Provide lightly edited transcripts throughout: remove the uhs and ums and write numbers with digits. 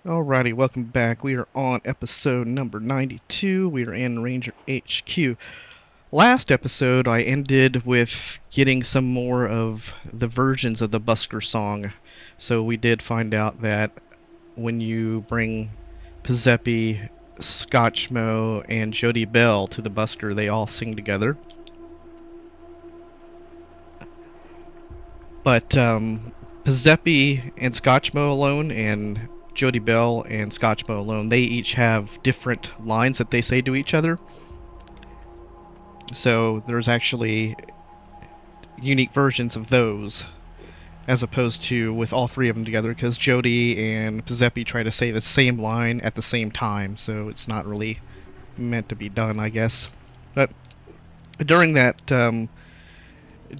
Alrighty, welcome back. We are on episode number 92. We are in Ranger HQ. Last episode, I ended with getting some more of the versions of the Busker song. So we did find out that when you bring Pizepi, Scotchmo, and Jody Bell to the Busker, they all sing together. But Pizepi and Scotchmo alone, and Jody Bell and Scotchmo alone, they each have different lines that they say to each other. So there's actually unique versions of those, as opposed to with all three of them together, because Jody and Pizepi try to say the same line at the same time, so it's not really meant to be done, I guess. But during that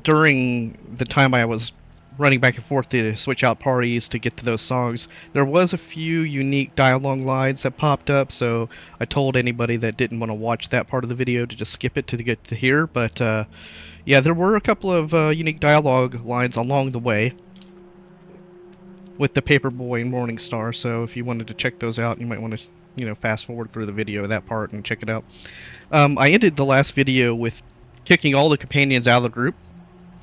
during the time I was running back and forth to switch out parties to get to those songs, there was a few unique dialogue lines that popped up, so I told anybody that didn't want to watch that part of the video to just skip it to get to here, but yeah, there were a couple of unique dialogue lines along the way with the Paperboy and Morningstar, so if you wanted to check those out, you might want to, fast forward through the video of that part and check it out. I ended the last video with kicking all the companions out of the group,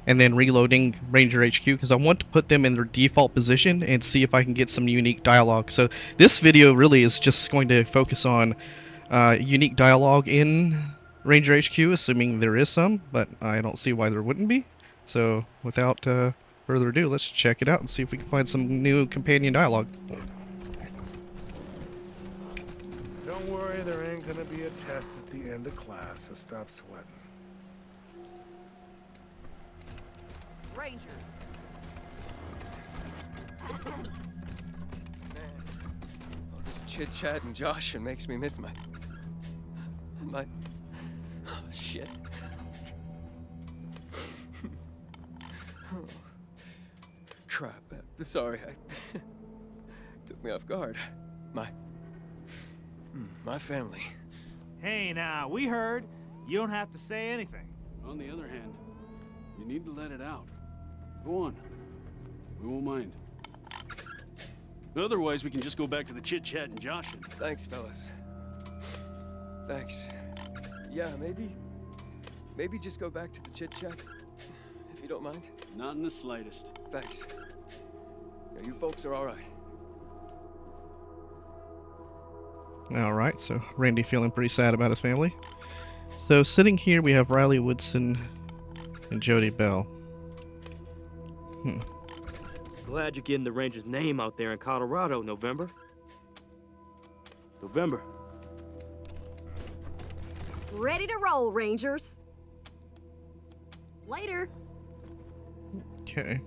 and then reloading Ranger HQ because I want to put them in their default position and see if I can get some unique dialogue. So this video really is just going to focus on unique dialogue in Ranger HQ, assuming there is some, but I don't see why there wouldn't be. So without further ado, let's check it out and see if we can find some new companion dialogue. Don't worry, there ain't gonna be a test at the end of class, so stop sweating. Rangers. Man, all this chit-chat and Josh makes me miss my... Oh, shit. Crap. Sorry, I... took me off guard. My family. Hey now, we heard. You don't have to say anything. On the other hand, you need to let it out. Go on. We won't mind. Otherwise, we can just go back to the chit-chat and joshing. Thanks, fellas. Thanks. Yeah, maybe just go back to the chit-chat, if you don't mind. Not in the slightest. Thanks. Yeah, you folks are all right. Alright, so Randy feeling pretty sad about his family. So sitting here we have Riley Woodson and Jody Bell. Glad you're getting the Rangers' name out there in Colorado, November. November. Ready to roll, Rangers. Later. Okay.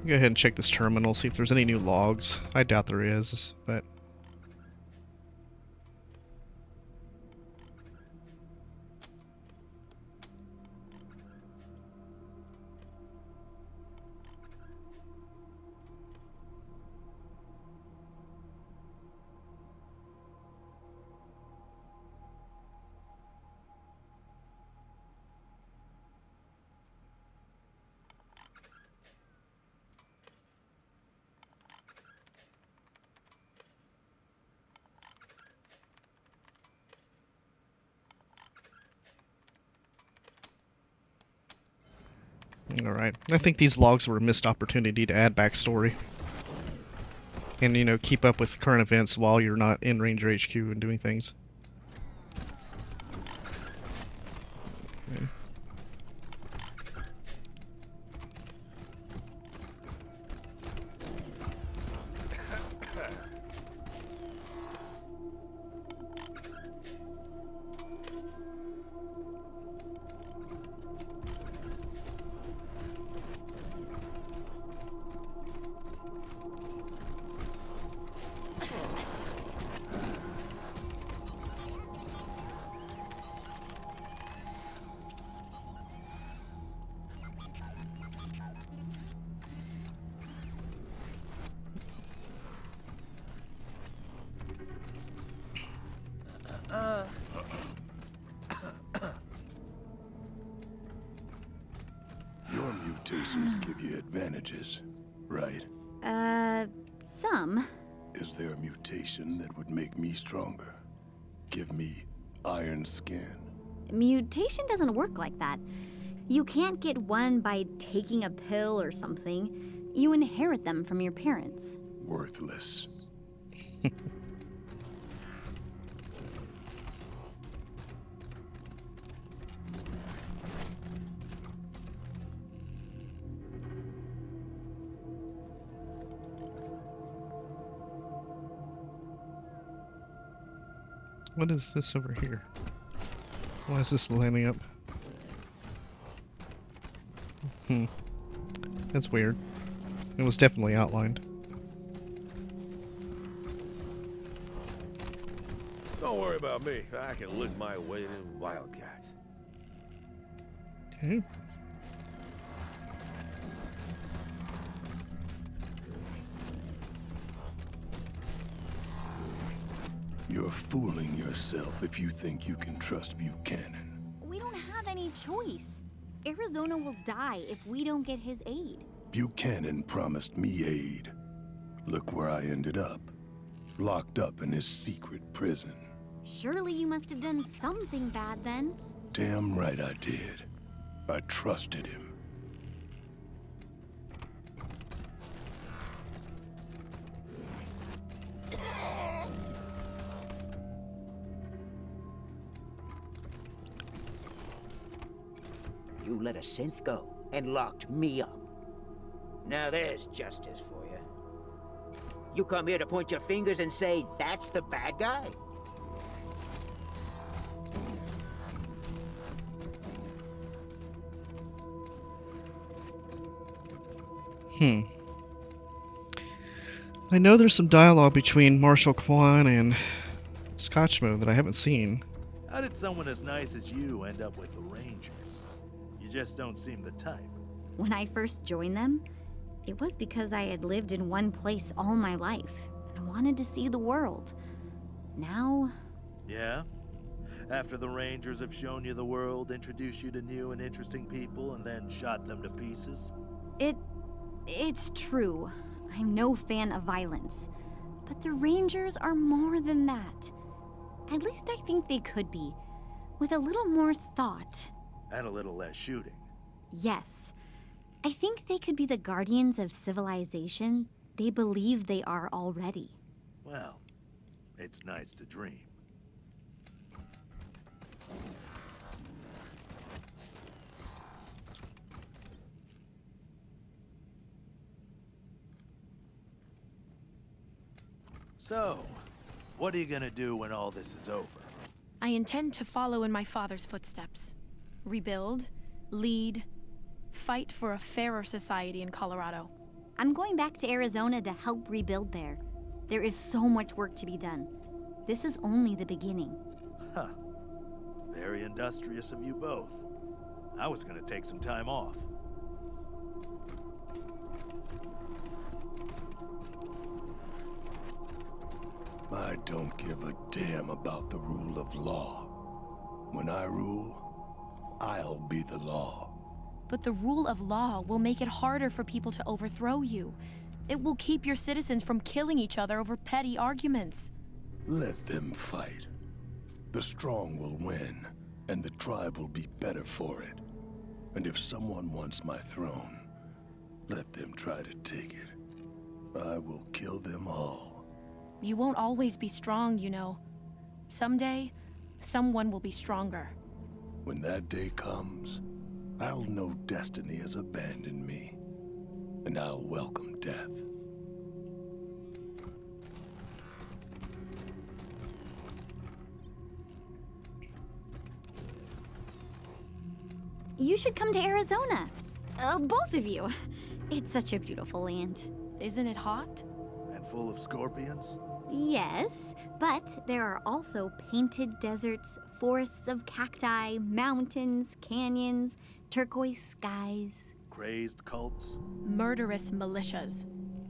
Go ahead and check this terminal, see if there's any new logs. I doubt there is, but... Alright, I think these logs were a missed opportunity to add backstory. And, keep up with current events while you're not in Ranger HQ and doing things. Okay. Your mutations give you advantages, right? some. Is there a mutation that would make me stronger? Give me iron skin? Mutation doesn't work like that. You can't get one by taking a pill or something. You inherit them from your parents. Worthless. What is this over here? Why is this lining up? That's weird. It was definitely outlined. Don't worry about me. I can lick my way in Wildcats. Okay. You're fooling yourself if you think you can trust Buchanan. We don't have any choice. Arizona will die if we don't get his aid. Buchanan promised me aid. Look where I ended up. Locked up in his secret prison. Surely you must have done something bad then. Damn right I did. I trusted him. You let a synth go and locked me up. Now there's justice for you. You come here to point your fingers and say, that's the bad guy? I know there's some dialogue between Marshal Kwan and Scotchmo that I haven't seen. How did someone as nice as you end up with the Rangers? You just don't seem the type. When I first joined them, it was because I had lived in one place all my life, and I wanted to see the world. Now... Yeah? After the Rangers have shown you the world, introduced you to new and interesting people, and then shot them to pieces? It's true. I'm no fan of violence. But the Rangers are more than that. At least I think they could be. With a little more thought. And a little less shooting. Yes. I think they could be the guardians of civilization they believe they are already. Well, it's nice to dream. So, what are you gonna do when all this is over? I intend to follow in my father's footsteps. Rebuild, lead, fight for a fairer society in Colorado. I'm going back to Arizona to help rebuild there. There is so much work to be done. This is only the beginning. Huh. Very industrious of you both. I was gonna take some time off. I don't give a damn about the rule of law. When I rule, I'll be the law. But the rule of law will make it harder for people to overthrow you. It will keep your citizens from killing each other over petty arguments. Let them fight. The strong will win, and the tribe will be better for it. And if someone wants my throne, let them try to take it. I will kill them all. You won't always be strong, you know. Someday, someone will be stronger. When that day comes, I'll know destiny has abandoned me, and I'll welcome death. You should come to Arizona. Both of you. It's such a beautiful land. Isn't it hot? And full of scorpions? Yes, but there are also painted deserts, forests of cacti, mountains, canyons, turquoise skies. Crazed cults? Murderous militias.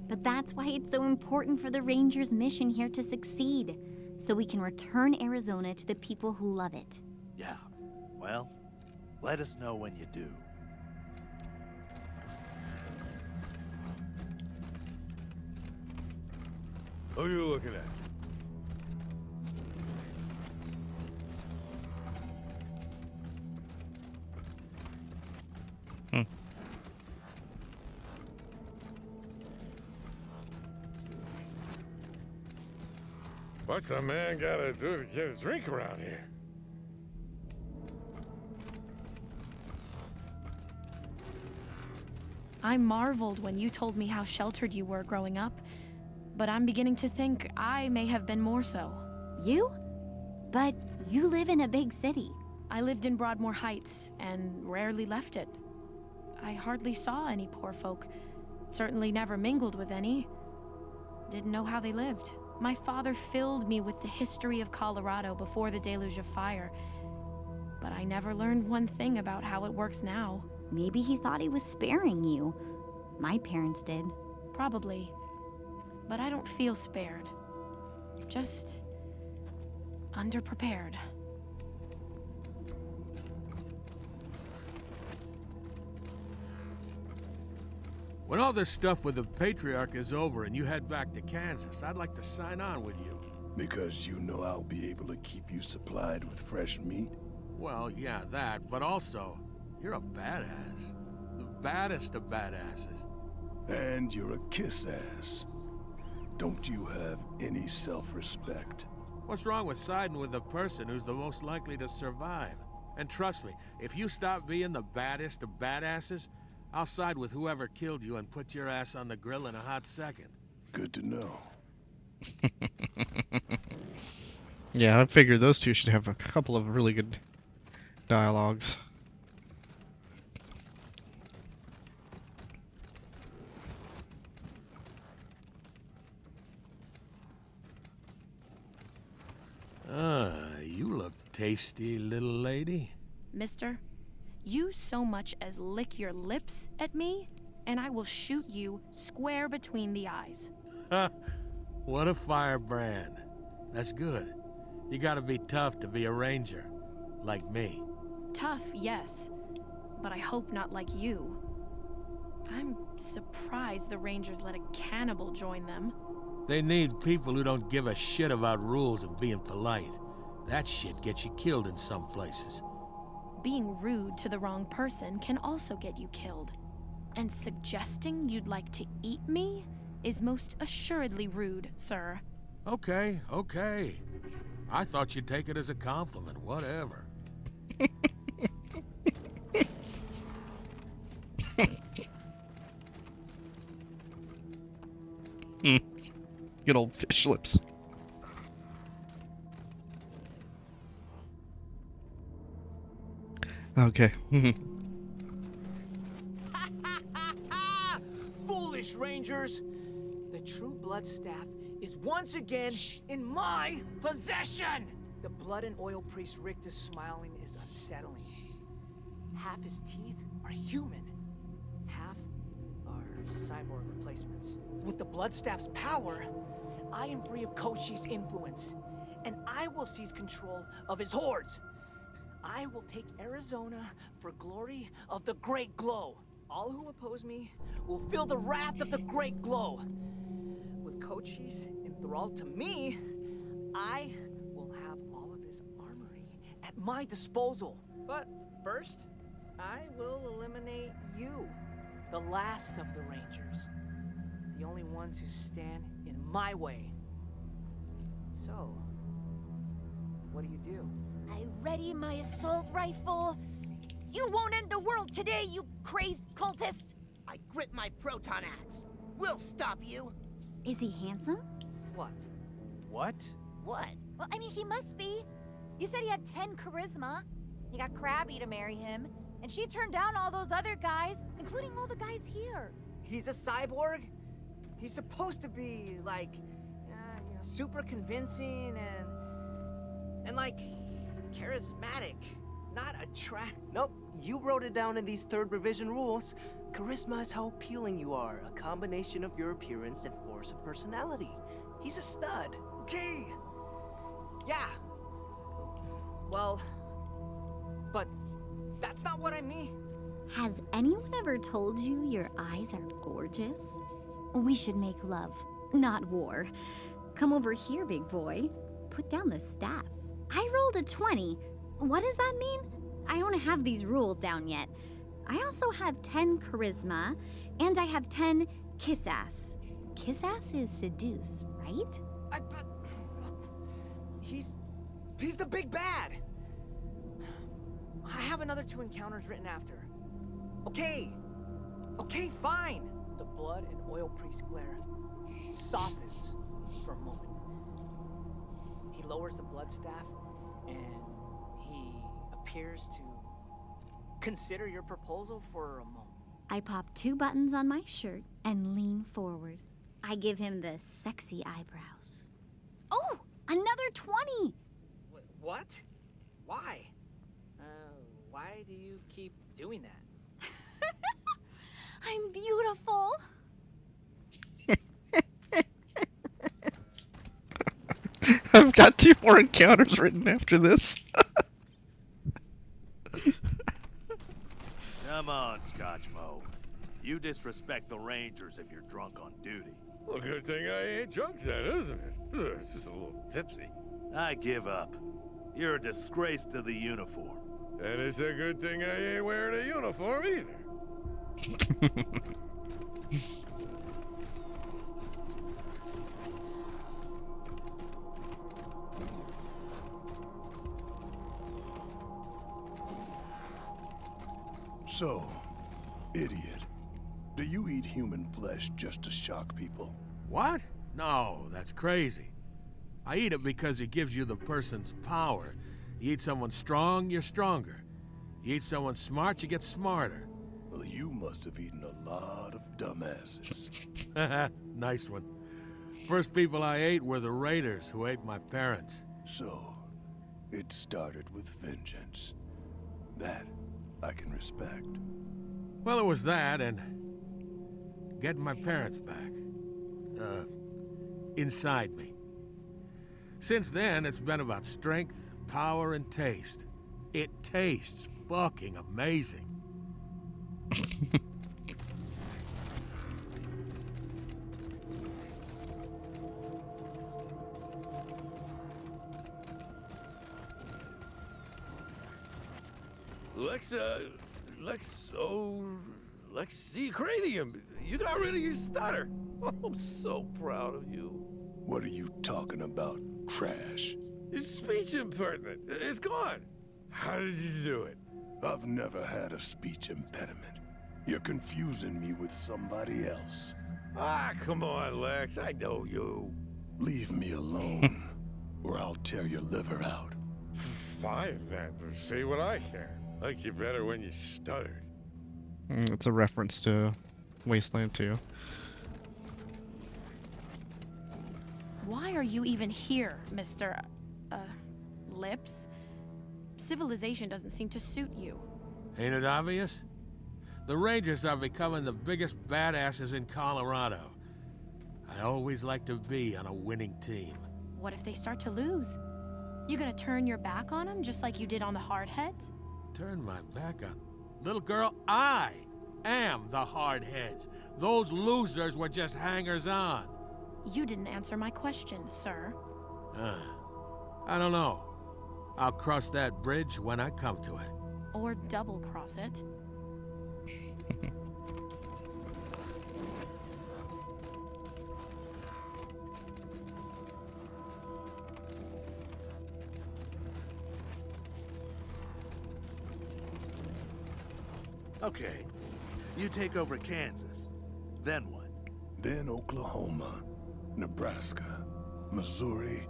But that's why it's so important for the Rangers' mission here to succeed, so we can return Arizona to the people who love it. Yeah. Well, let us know when you do. Who you looking at? What's a man gotta do to get a drink around here? I marveled when you told me how sheltered you were growing up, but I'm beginning to think I may have been more so. You? But you live in a big city. I lived in Broadmoor Heights and rarely left it. I hardly saw any poor folk, certainly never mingled with any. Didn't know how they lived. My father filled me with the history of Colorado before the deluge of fire, but I never learned one thing about how it works now. Maybe he thought he was sparing you. My parents did. Probably. But I don't feel spared. Just underprepared. When all this stuff with the Patriarch is over and you head back to Kansas, I'd like to sign on with you. Because you know I'll be able to keep you supplied with fresh meat? Well, yeah, that, but also, you're a badass. The baddest of badasses. And you're a kiss-ass. Don't you have any self-respect? What's wrong with siding with the person who's the most likely to survive? And trust me, if you stop being the baddest of badasses, I'll side with whoever killed you and put your ass on the grill in a hot second. Good to know. Yeah, I figured those two should have a couple of really good dialogues. You look tasty, little lady. Mister, you so much as lick your lips at me, and I will shoot you square between the eyes. What a firebrand. That's good. You gotta be tough to be a ranger. Like me. Tough, yes. But I hope not like you. I'm surprised the Rangers let a cannibal join them. They need people who don't give a shit about rules and being polite. That shit gets you killed in some places. Being rude to the wrong person can also get you killed. And suggesting you'd like to eat me is most assuredly rude, sir. Okay. I thought you'd take it as a compliment, whatever. Good old fish lips. Okay. Foolish Rangers! The true blood staff is once again in my possession! The blood and oil priest Richter's smiling is unsettling. Half his teeth are human. Half are cyborg replacements. With the blood staff's power, I am free of Kochi's influence, and I will seize control of his hordes. I will take Arizona for glory of the Great Glow. All who oppose me will feel the wrath of the Great Glow. With Kochi's enthralled to me, I will have all of his armory at my disposal. But first, I will eliminate you, the last of the Rangers. The only ones who stand in my way. So, what do? I ready my assault rifle. You won't end the world today, you crazed cultist! I grip my proton axe. We'll stop you. Is he handsome? What? What? Well, I mean, he must be. You said he had 10 charisma. He got Krabby to marry him, and she turned down all those other guys, including all the guys here. He's a cyborg? He's supposed to be, like, super convincing and like, charismatic. Not Nope, you wrote it down in these 3rd revision rules. Charisma is how appealing you are, a combination of your appearance and force of personality. He's a stud. Okay. Yeah. Well, but that's not what I mean. Has anyone ever told you your eyes are gorgeous? We should make love, not war. Come over here, big boy. Put down the staff. I rolled a 20. What does that mean? I don't have these rules down yet. I also have 10 charisma, and I have 10 kiss ass. Kiss ass is seduce, right? He's the big bad. I have another 2 encounters written after. Okay, fine. The blood and oil priest glare softens for a moment. He lowers the blood staff, and he appears to consider your proposal for a moment. I pop 2 buttons on my shirt and lean forward. I give him the sexy eyebrows. Oh, another 20! What? Why? Why do you keep doing that? I'm beautiful. I've got 2 more encounters written after this. Come on, Scotchmo. You disrespect the Rangers if you're drunk on duty. Well, good thing I ain't drunk then, isn't it? It's just a little tipsy. I give up. You're a disgrace to the uniform. And it's a good thing I ain't wearing a uniform either. So, idiot, do you eat human flesh just to shock people? What? No, that's crazy. I eat it because it gives you the person's power. You eat someone strong, you're stronger. You eat someone smart, you get smarter. Well, you must have eaten a lot of dumbasses. Nice one. First people I ate were the Raiders, who ate my parents. So, it started with vengeance. That I can respect. Well, it was that, and getting my parents back. Inside me. Since then, it's been about strength, power, and taste. It tastes fucking amazing. Lexicranium, you got rid of your stutter. I'm so proud of you. What are you talking about, trash? His speech impertinent. It's gone. How did you do it? I've never had a speech impediment. You're confusing me with somebody else. Ah, come on, Lex. I know you. Leave me alone, or I'll tear your liver out. Fine, then. See what I can. Like you better when you stuttered. It's a reference to Wasteland 2. Why are you even here, Mr. Lips? Civilization doesn't seem to suit you. Ain't it obvious? The Rangers are becoming the biggest badasses in Colorado. I always like to be on a winning team. What if they start to lose? You gonna turn your back on them just like you did on the Hardheads? Turn my back on... Little girl, I am the Hardheads. Those losers were just hangers-on. You didn't answer my question, sir. I don't know. I'll cross that bridge when I come to it. Or double-cross it. Okay, you take over Kansas. Then what? Then Oklahoma, Nebraska, Missouri,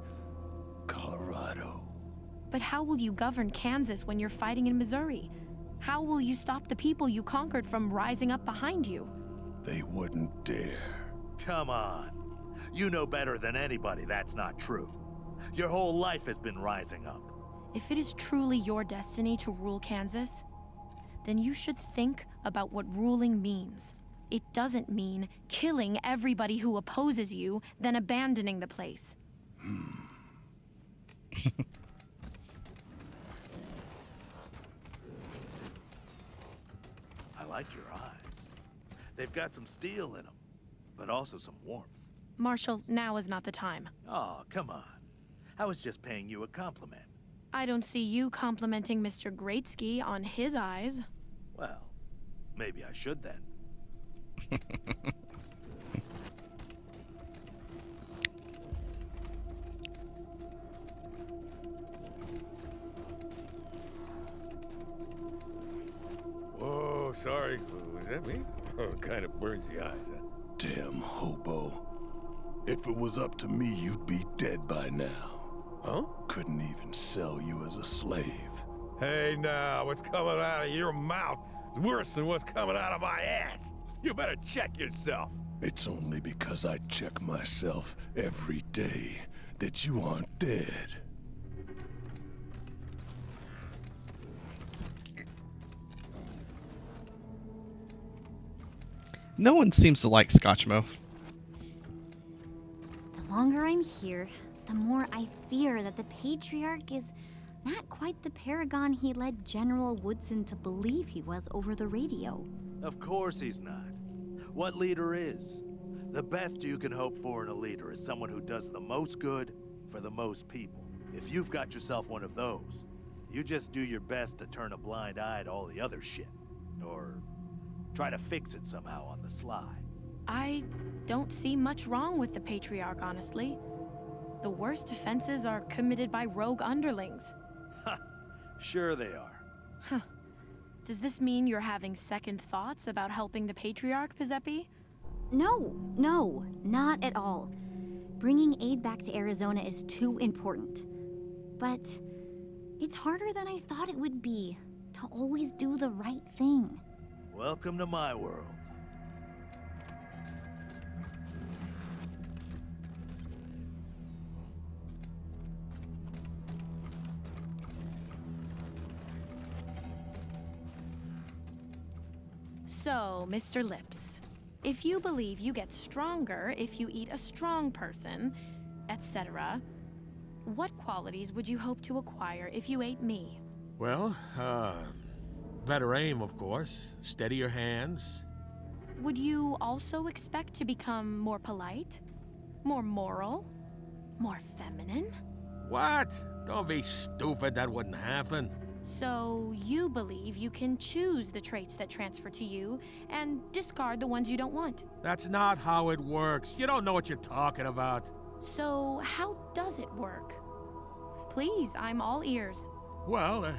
Colorado. But how will you govern Kansas when you're fighting in Missouri? How will you stop the people you conquered from rising up behind you? They wouldn't dare. Come on. You know better than anybody that's not true. Your whole life has been rising up. If it is truly your destiny to rule Kansas, then you should think about what ruling means. It doesn't mean killing everybody who opposes you, then abandoning the place. I like your eyes. They've got some steel in them, but also some warmth. Marshall, now is not the time. Oh, come on. I was just paying you a compliment. I don't see you complimenting Mr. Greatsky on his eyes. Well, maybe I should then. Whoa, sorry. Was that me? Oh, kind of burns the eyes, huh? Damn hobo. If it was up to me, you'd be dead by now. Huh? Couldn't even sell you as a slave. Hey, now, what's coming out of your mouth is worse than what's coming out of my ass. You better check yourself. It's only because I check myself every day that you aren't dead. No one seems to like Scotchmo. The longer I'm here, the more I fear that the Patriarch is not quite the paragon he led General Woodson to believe he was over the radio. Of course he's not. What leader is? The best you can hope for in a leader is someone who does the most good for the most people. If you've got yourself one of those, you just do your best to turn a blind eye to all the other shit. Or try to fix it somehow on the sly. I don't see much wrong with the Patriarch, honestly. The worst offenses are committed by rogue underlings. Ha! Sure they are. Huh. Does this mean you're having second thoughts about helping the Patriarch, Pizepi? No, not at all. Bringing aid back to Arizona is too important. But it's harder than I thought it would be to always do the right thing. Welcome to my world. So, Mr. Lips, if you believe you get stronger if you eat a strong person, etc., what qualities would you hope to acquire if you ate me? Well, better aim, of course. Steadier hands. Would you also expect to become more polite? More moral? More feminine? What? Don't be stupid, that wouldn't happen. So, you believe you can choose the traits that transfer to you and discard the ones you don't want? That's not how it works. You don't know what you're talking about. So, how does it work? Please, I'm all ears. Well,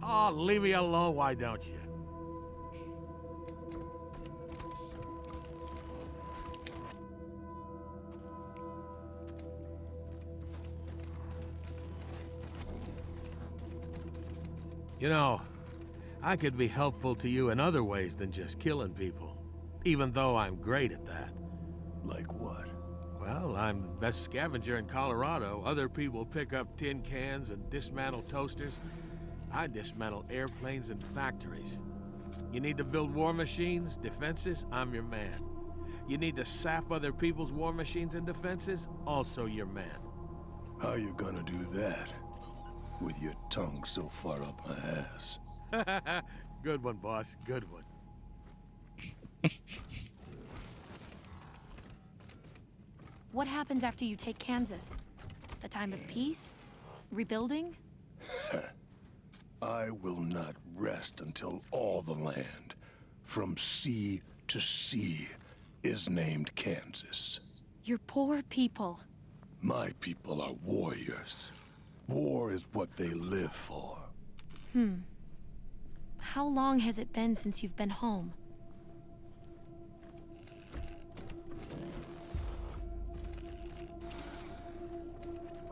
Oh, leave me alone, why don't you? You know, I could be helpful to you in other ways than just killing people. Even though I'm great at that. Like what? Well, I'm the best scavenger in Colorado. Other people pick up tin cans and dismantle toasters. I dismantle airplanes and factories. You need to build war machines, defenses, I'm your man. You need to sap other people's war machines and defenses, also your man. How you gonna do that? With your tongue so far up my ass. Good one, boss. Good one. What happens after you take Kansas? A time of peace? Rebuilding? I will not rest until all the land, from sea to sea, is named Kansas. Your poor people. My people are warriors. War is what they live for. How long has it been since you've been home?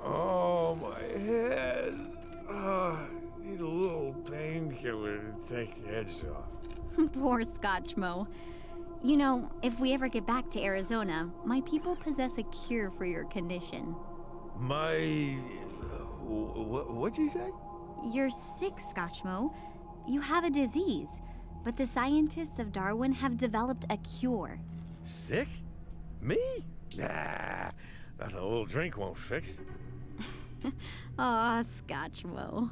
Oh, my head. Need a little painkiller to take the edge off. Poor Scotchmo. You know, if we ever get back to Arizona, my people possess a cure for your condition. What'd you say? You're sick, Scotchmo. You have a disease, but the scientists of Darwin have developed a cure. Sick? Me? Nah, that's a little drink won't fix. Aw, Scotchmo.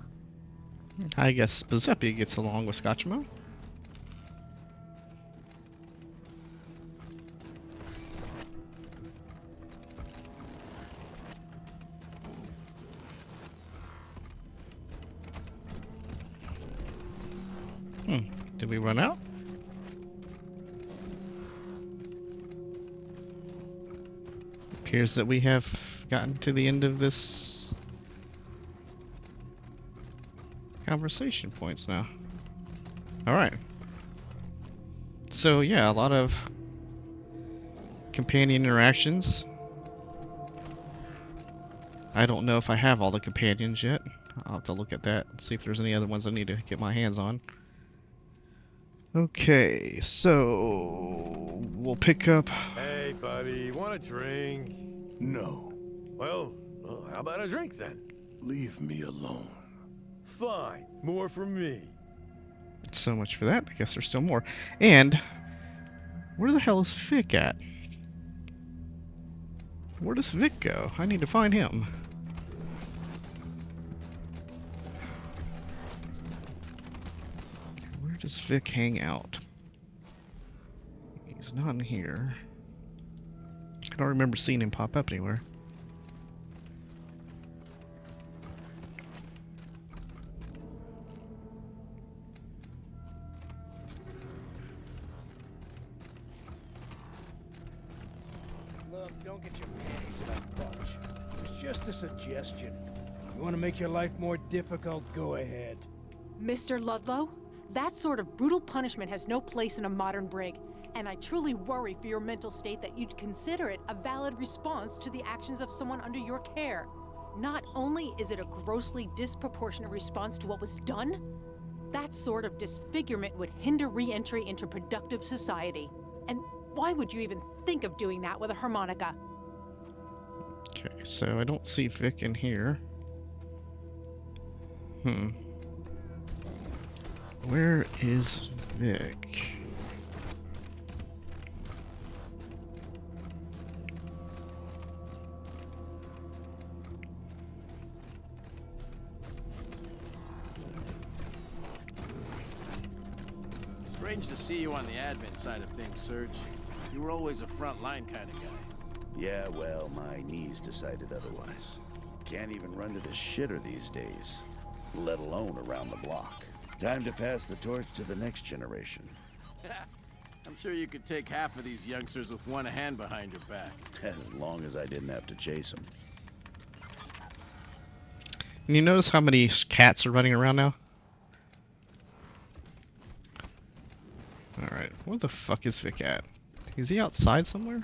I guess Giuseppe gets along with Scotchmo. Did we run out? Appears that we have gotten to the end of this conversation points now. Alright. So yeah, a lot of companion interactions. I don't know if I have all the companions yet. I'll have to look at that and see if there's any other ones I need to get my hands on. Okay, so we'll pick up. Hey, buddy, want a drink? No. Well, how about a drink then? Leave me alone. Fine, more for me. So much for that. I guess there's still more. And where the hell is Vic at? Where does Vic go? I need to find him. Where does Vic hang out? He's not in here. I don't remember seeing him pop up anywhere. Look, don't get your panties in a bunch. It's just a suggestion. You want to make your life more difficult, go ahead. Mr. Ludlow, that sort of brutal punishment has no place in a modern brig, and I truly worry for your mental state that you'd consider it a valid response to the actions of someone under your care. Not only is it a grossly disproportionate response to what was done, that sort of disfigurement would hinder re-entry into productive society. And why would you even think of doing that with a harmonica? Okay, so I don't see Vic in here. Where is Vic? Strange to see you on the admin side of things, Serge. You were always a front-line kind of guy. Yeah, well, my knees decided otherwise. Can't even run to the shitter these days, let alone around the block. Time to pass the torch to the next generation. I'm sure you could take half of these youngsters with one hand behind your back. As long as I didn't have to chase them. And you notice how many cats are running around now? Alright, where the fuck is Vic at? Is he outside somewhere?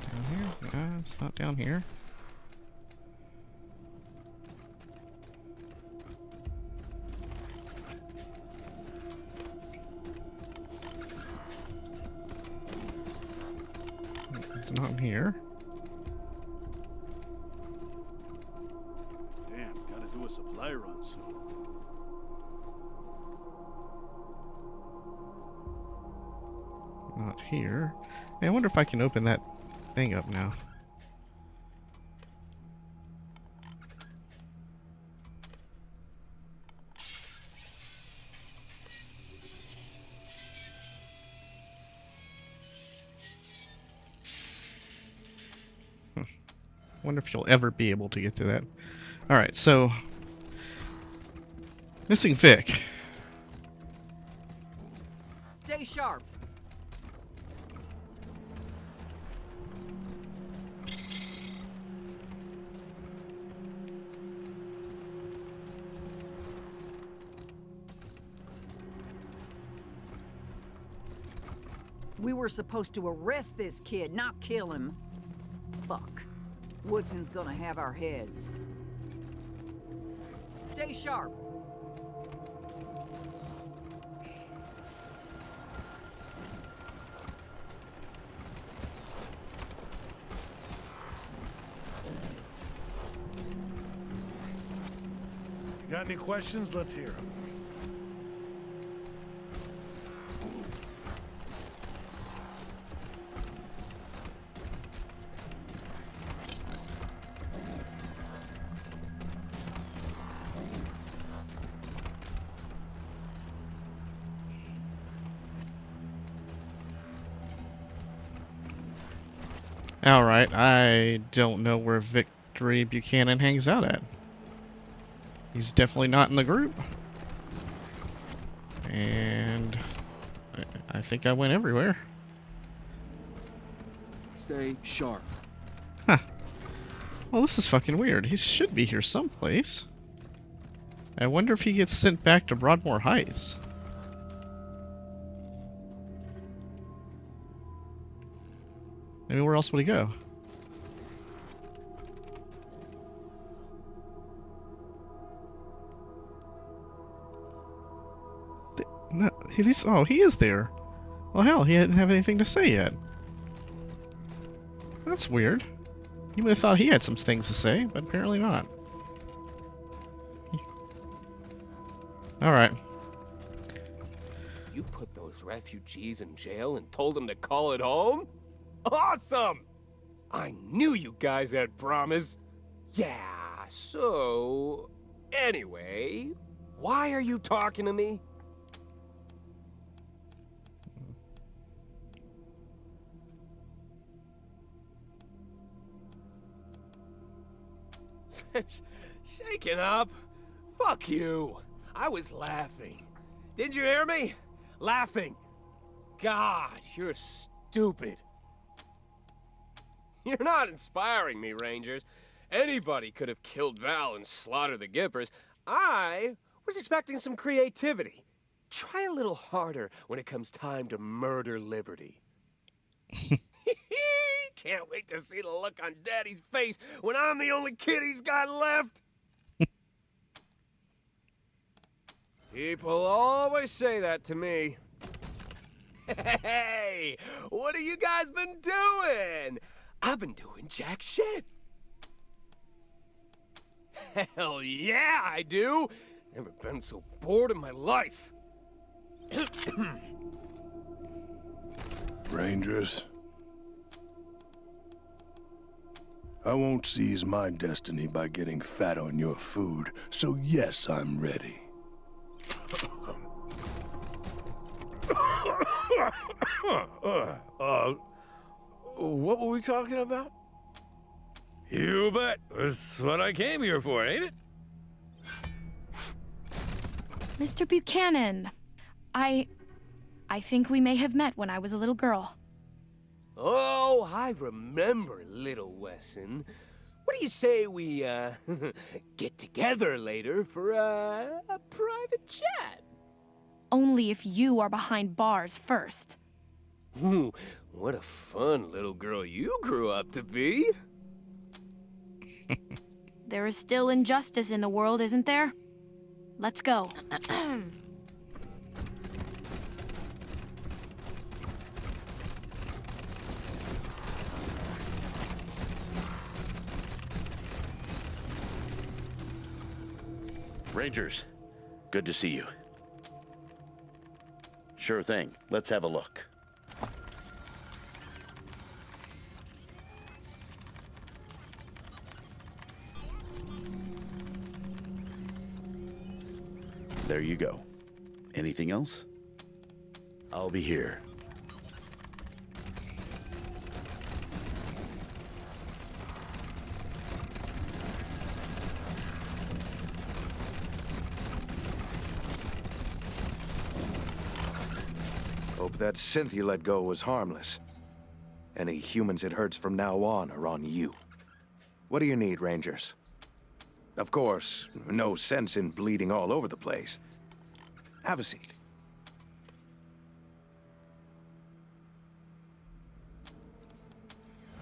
Down here? Nah, it's not down here. It's not in here. Damn, gotta do a supply run soon. Not here. Hey, I wonder if I can open that thing up now. Wonder if you'll ever be able to get to that. Alright, so missing Vic. Stay sharp. We were supposed to arrest this kid, not kill him. Fuck. Woodson's gonna have our heads. Stay sharp. You got any questions? Let's hear them. Alright, I don't know where Victory Buchanan hangs out at. He's definitely not in the group. And I think I went everywhere. Stay sharp. Huh. Well, this is fucking weird. He should be here someplace. I wonder if he gets sent back to Broadmoor Heights. Maybe where else would he go? No, he is there. Well, hell, he didn't have anything to say yet. That's weird. You would have thought he had some things to say, but apparently not. Alright. You put those refugees in jail and told them to call it home? Awesome! I knew you guys had promise. Yeah, so... Anyway, why are you talking to me? Shaking up? Fuck you. I was laughing. Didn't you hear me? Laughing. God, you're stupid. You're not inspiring me, Rangers. Anybody could have killed Val and slaughtered the Gippers. I was expecting some creativity. Try a little harder when it comes time to murder Liberty. Can't wait to see the look on Daddy's face when I'm the only kid he's got left. People always say that to me. Hey, what have you guys been doing? I've been doing jack shit. Hell yeah, I do. Never been so bored in my life. Rangers, I won't seize my destiny by getting fat on your food, so yes, I'm ready. What were we talking about? You bet. That's what I came here for, ain't it? Mr. Buchanan, I think we may have met when I was a little girl. Oh, I remember, little Wesson. What do you say we, get together later for, a private chat? Only if you are behind bars first. Ooh, what a fun little girl you grew up to be. There is still injustice in the world, isn't there? Let's go. Rangers, good to see you. Sure thing. Let's have a look. There you go. Anything else? I'll be here. Hope that synth you let go was harmless. Any humans it hurts from now on are on you. What do you need, Rangers? Of course, no sense in bleeding all over the place. Have a seat.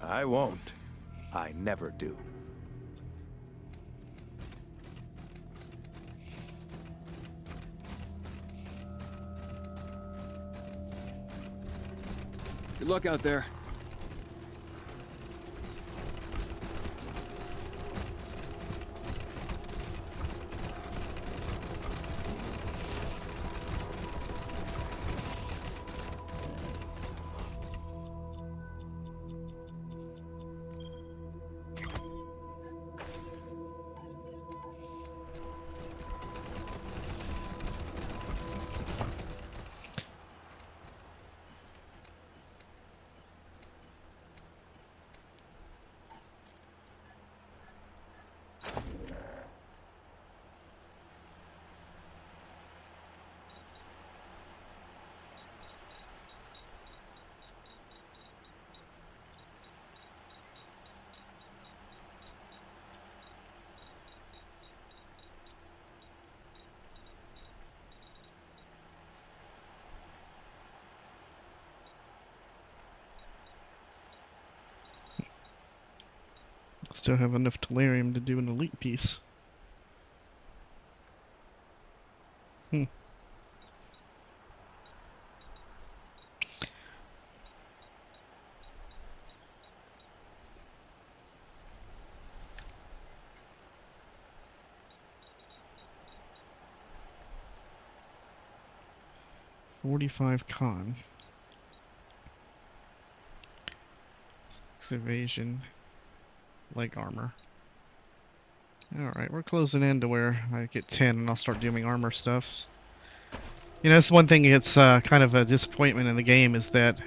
I won't. I never do. Good luck out there. Still have enough tellurium to do an elite piece. Hmm. .45 con. Evasion. Leg armor. Alright, we're closing in to where I get 10 and I'll start doing armor stuff. You know, that's one thing that's kind of a disappointment in the game is that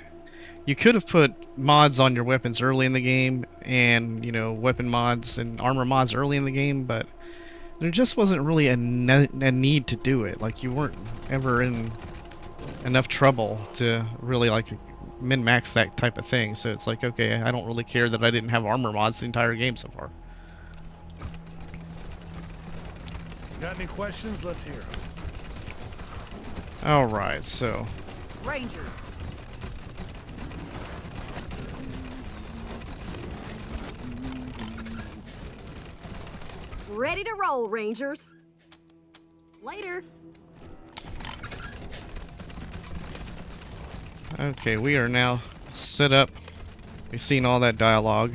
you could have put mods on your weapons early in the game and, you know, weapon mods and armor mods early in the game, but there just wasn't really a need to do it. Like, you weren't ever in enough trouble to really, like, min-max that type of thing. So it's like, okay, I don't really care that I didn't have armor mods the entire game so far. Got any questions? Let's hear them. Alright, so... Rangers. Ready to roll, Rangers. Later. Okay, we are now set up. We've seen all that dialogue.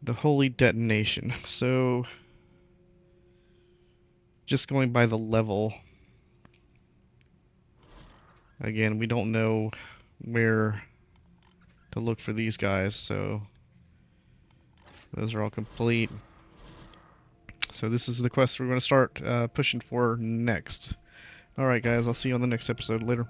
The holy detonation. So, just going by the level. Again, we don't know where to look for these guys, so those are all complete. So this is the quest we're going to start pushing for next. Alright guys, I'll see you on the next episode. Later.